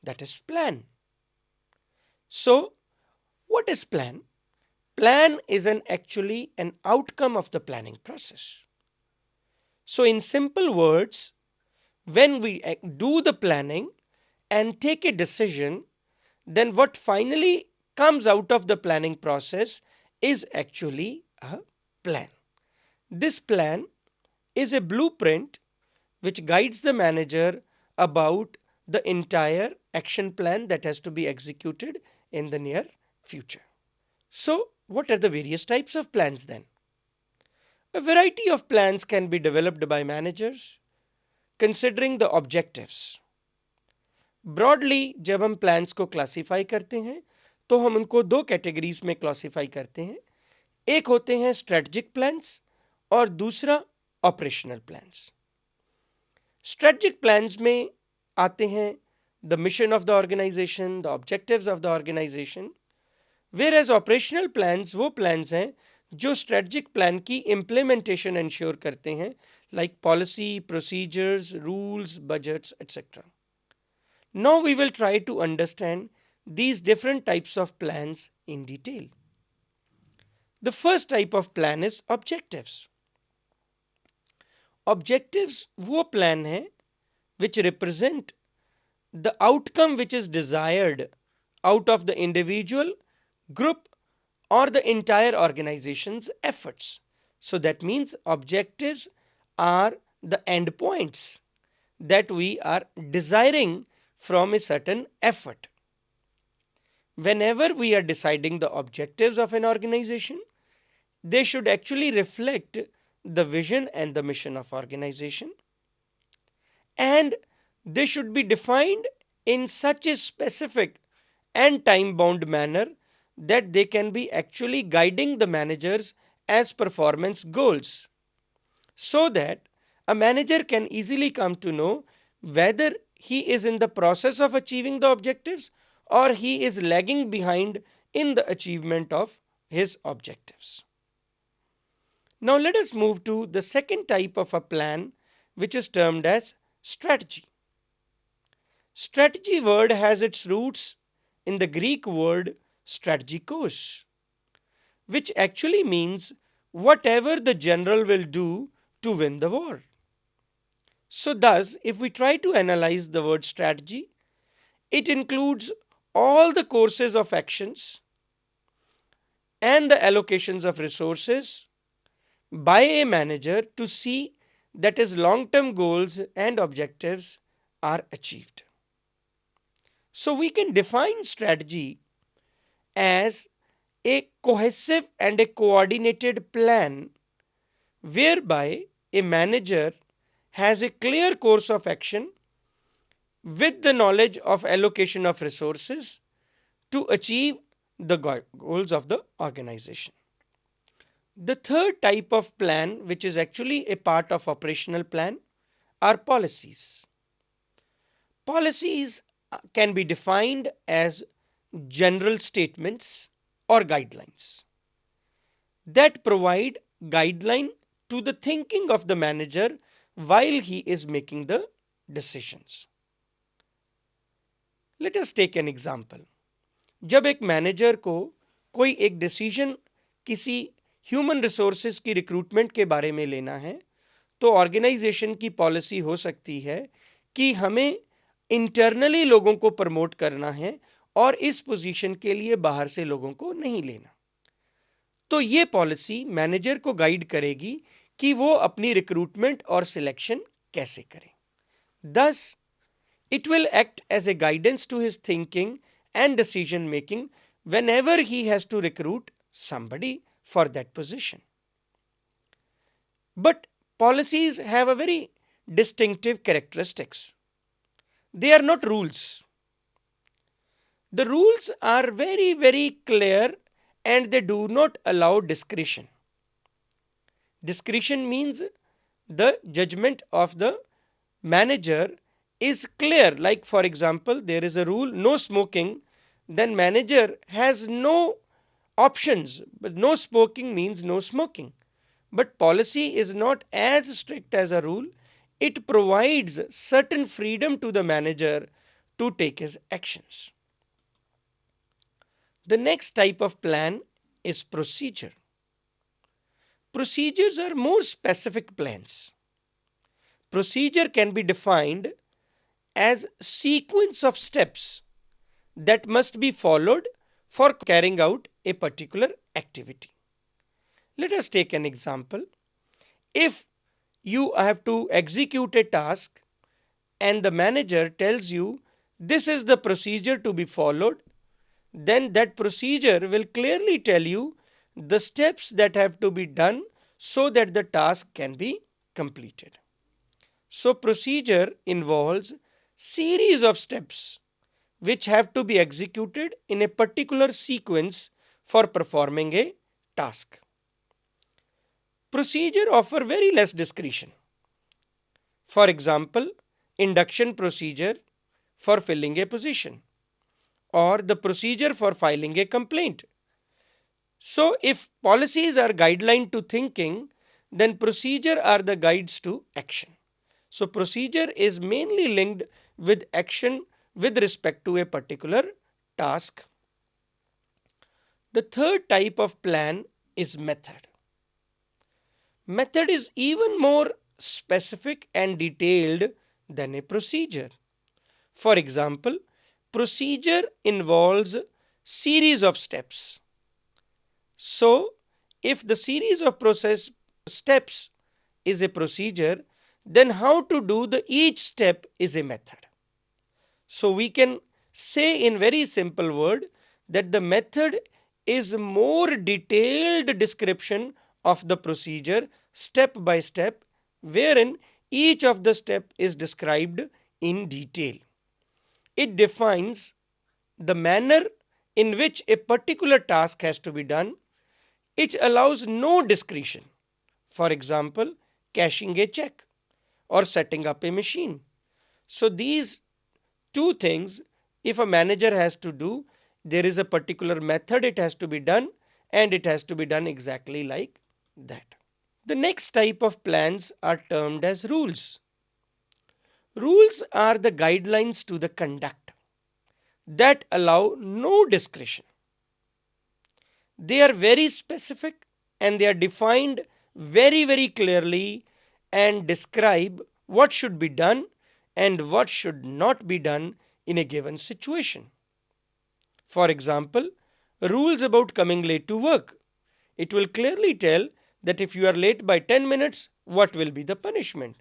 that is plan. So, what is plan? Plan is actually an outcome of the planning process. So, in simple words, when we do the planning and take a decision, then what finally comes out of the planning process is actually a plan. This plan is a blueprint which guides the manager about the entire action plan that has to be executed in the near future. So, what are the various types of plans then? A variety of plans can be developed by managers considering the objectives. Broadly जब हम plans को classify करते हैं तो हम उनको दो categories में क्लासिफाई करते हैं. एक होते हैं स्ट्रेटजिक प्लान्स और दूसरा ऑपरेशनल प्लान्स. स्ट्रेटजिक प्लान्स में आते हैं the mission of the organisation, the objectives of the organisation, whereas operational plans वो प्लान्स हैं जो स्ट्रेटजिक प्लान की इम्प्लीमेंटेशन इंश्योर करते हैं, like policy, procedures, rules, budgets etcetera. Now we will try to understand these different types of plans in detail. The first type of plan is objectives. Objectives वो plan है which represent the outcome which is desired out of the individual, group or the entire organization's efforts. So that means objectives are the endpoints that we are desiring from a certain effort. Whenever we are deciding the objectives of an organization, they should actually reflect the vision and the mission of organization, and they should be defined in such a specific and time bound manner that they can be actually guiding the managers as performance goals, so that a manager can easily come to know whether he is in the process of achieving the objectives or he is lagging behind in the achievement of his objectives. Now let us move to the second type of a plan, which is termed as strategy. Strategy word has its roots in the Greek word strategikos, which actually means whatever the general will do to win the war. So thus, if we try to analyze the word strategy, it includes all the courses of actions and the allocations of resources by a manager to see that his long-term goals and objectives are achieved. So we can define strategy as a cohesive and a coordinated plan whereby a manager has a clear course of action with the knowledge of allocation of resources to achieve the goals of the organization. The third type of plan, which is actually a part of operational plan, are policies. Policies can be defined as general statements or guidelines that provide guideline to the thinking of the manager while he is making the decisions. Let us take an example. जब एक manager को कोई एक decision किसी human resources की recruitment के बारे में लेना है, तो ऑर्गेनाइजेशन की पॉलिसी हो सकती है कि हमें इंटरनली लोगों को प्रमोट करना है और इस पोजीशन के लिए बाहर से लोगों को नहीं लेना. तो ये पॉलिसी मैनेजर को गाइड करेगी कि वो अपनी रिक्रूटमेंट और सिलेक्शन कैसे करें. Thus, it will act as a guidance to his thinking and decision making whenever he has to recruit somebody for that position. But policies have a very distinctive characteristics. They are not rules. The rules are very, very clear and they do not allow discretion. Discretion means the judgment of the manager is clear. Like for example, there is a rule no smoking, then manager has no options, but no smoking means no smoking. But policy is not as strict as a rule. It provides certain freedom to the manager to take his actions. The next type of plan is procedure. Procedures are more specific plans. Procedure can be defined as sequence of steps that must be followed for carrying out a particular activity. Let us take an example. If you have to execute a task and the manager tells you this is the procedure to be followed, then that procedure will clearly tell you the steps that have to be done so that the task can be completed. So procedure involves series of steps which have to be executed in a particular sequence for performing a task. Procedure offer very less discretion. For example, induction procedure for filling a position or the procedure for filing a complaint. So if policies are guideline to thinking, then procedure are the guides to action. So procedure is mainly linked with action with respect to a particular task. The third type of plan is method. Method is even more specific and detailed than a procedure. For example, procedure involves series of steps. So, if the series of process steps is a procedure, then how to do the each step is a method. So, we can say in very simple word that the method is more detailed description of the procedure step by step, wherein each of the step is described in detail. It defines the manner in which a particular task has to be done. It allows no discretion. For example, cashing a check or setting up a machine. So these two things, if a manager has to do, there is a particular method it has to be done, and it has to be done exactly like that. The next type of plans are termed as rules. Rules are the guidelines to the conduct that allow no discretion. They are very specific and they are defined very clearly and describe what should be done and what should not be done in a given situation. For example, rules about coming late to work. It will clearly tell that if you are late by 10 minutes, what will be the punishment.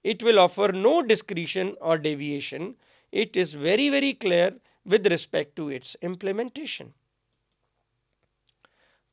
It will offer no discretion or deviation. It is very clear with respect to its implementation.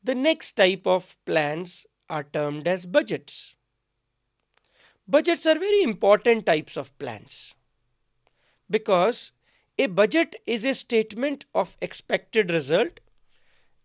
The next type of plans are termed as budgets. Budgets are very important types of plans because a budget is a statement of expected result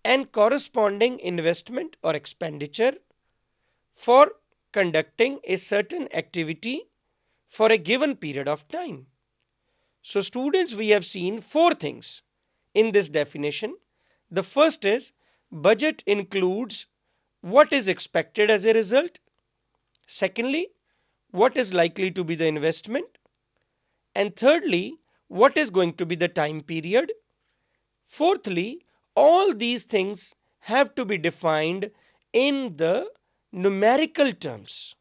and corresponding investment or expenditure for conducting a certain activity for a given period of time. So students, we have seen four things in this definition. The first is budget includes what is expected as a result. Secondly, what is likely to be the investment. And thirdly, what is going to be the time period. Fourthly, all these things have to be defined in the numerical terms.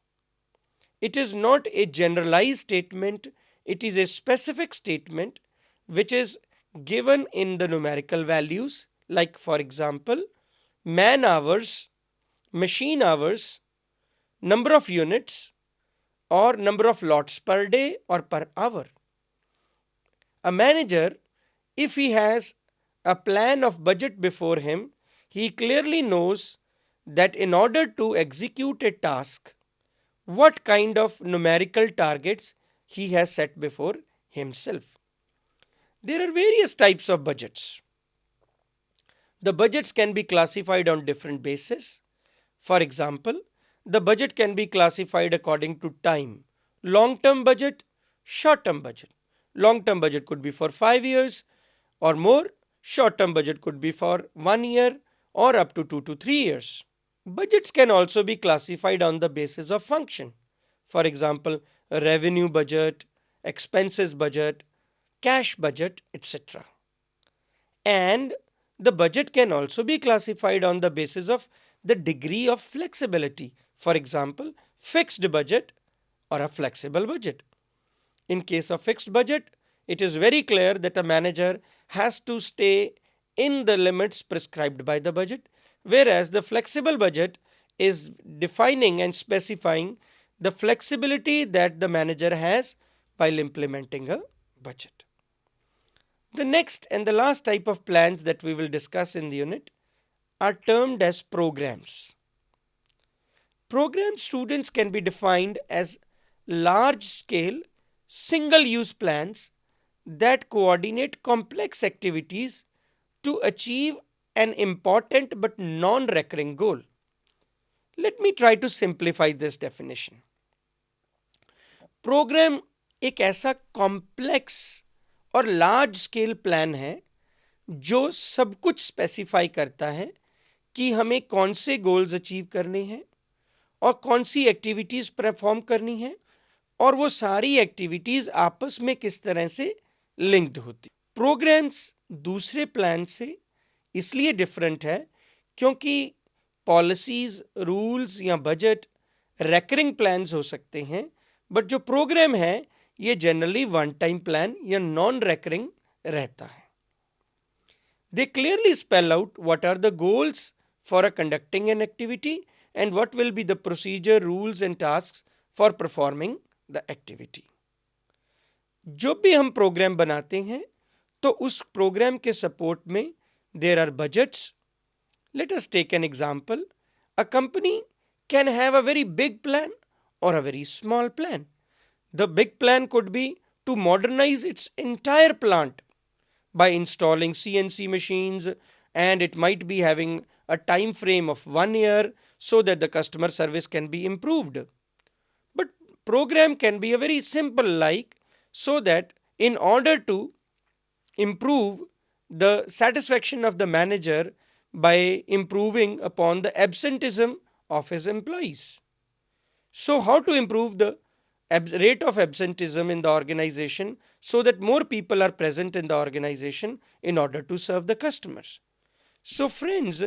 It is not a generalized statement, it is a specific statement which is given in the numerical values, like for example, man hours, machine hours, number of units, or number of lots per day or per hour. A manager, if he has a plan of budget before him, he clearly knows that in order to execute a task, what kind of numerical targets he has set before himself. There are various types of budgets. The budgets can be classified on different bases. For example, the budget can be classified according to time. Long-term budget, short-term budget. Long-term budget could be for 5 years or more. Short-term budget could be for 1 year or up to 2 to 3 years. Budgets can also be classified on the basis of function. For example, revenue budget, expenses budget, cash budget, etc. And the budget can also be classified on the basis of the degree of flexibility. For example, fixed budget or a flexible budget. In case of fixed budget, it is very clear that a manager has to stay in the limits prescribed by the budget, whereas the flexible budget is defining and specifying the flexibility that the manager has while implementing a budget. The next and the last type of plans that we will discuss in the unit are termed as programs. Program students can be defined as large scale single use plans that coordinate complex activities to achieve an important but non recurring goal. Let me try to simplify this definition. Programme एक ऐसा complex और large scale plan है जो सब कुछ specify करता है कि हमें कौन से गोल्स अचीव करने हैं और कौन सी एक्टिविटीज परफॉर्म करनी है और वो सारी एक्टिविटीज आपस में किस तरह से लिंक्ड होती। प्रोग्राम्स दूसरे प्लान से इसलिए डिफरेंट है क्योंकि पॉलिसीज, रूल्स या बजट रेकरिंग प्लान्स हो सकते हैं, बट जो प्रोग्राम है ये जनरली वन टाइम प्लान या नॉन रेकरिंग रहता है। They clearly spell out what are the goals for conducting an activity and what will be the procedure, rules and tasks for performing the activity. जो भी हम programme बनाते हैं तो उस प्रोग्राम के सपोर्ट में there are budgets. Let us take an example. A company can have a very big plan or a very small plan. The big plan could be to modernize its entire plant by installing CNC machines, and it might be having a time frame of 1 year so that the customer service can be improved. But program can be a very simple like, so that in order to improve the satisfaction of the manager by improving upon the absenteeism of his employees. So how to improve the rate of absenteeism in the organization so that more people are present in the organization in order to serve the customers. So friends,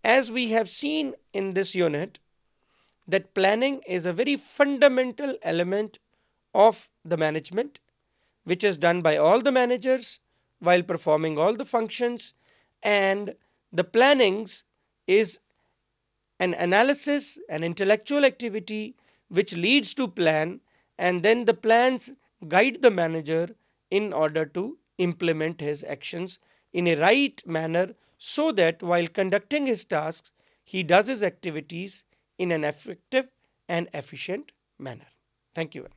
as we have seen in this unit, that planning is a very fundamental element of the management, which is done by all the managers while performing all the functions, and the plannings is an analysis, an intellectual activity which leads to plan, and then the plans guide the manager in order to implement his actions in a right manner, so that while conducting his tasks, he does his activities in an effective and efficient manner. Thank you.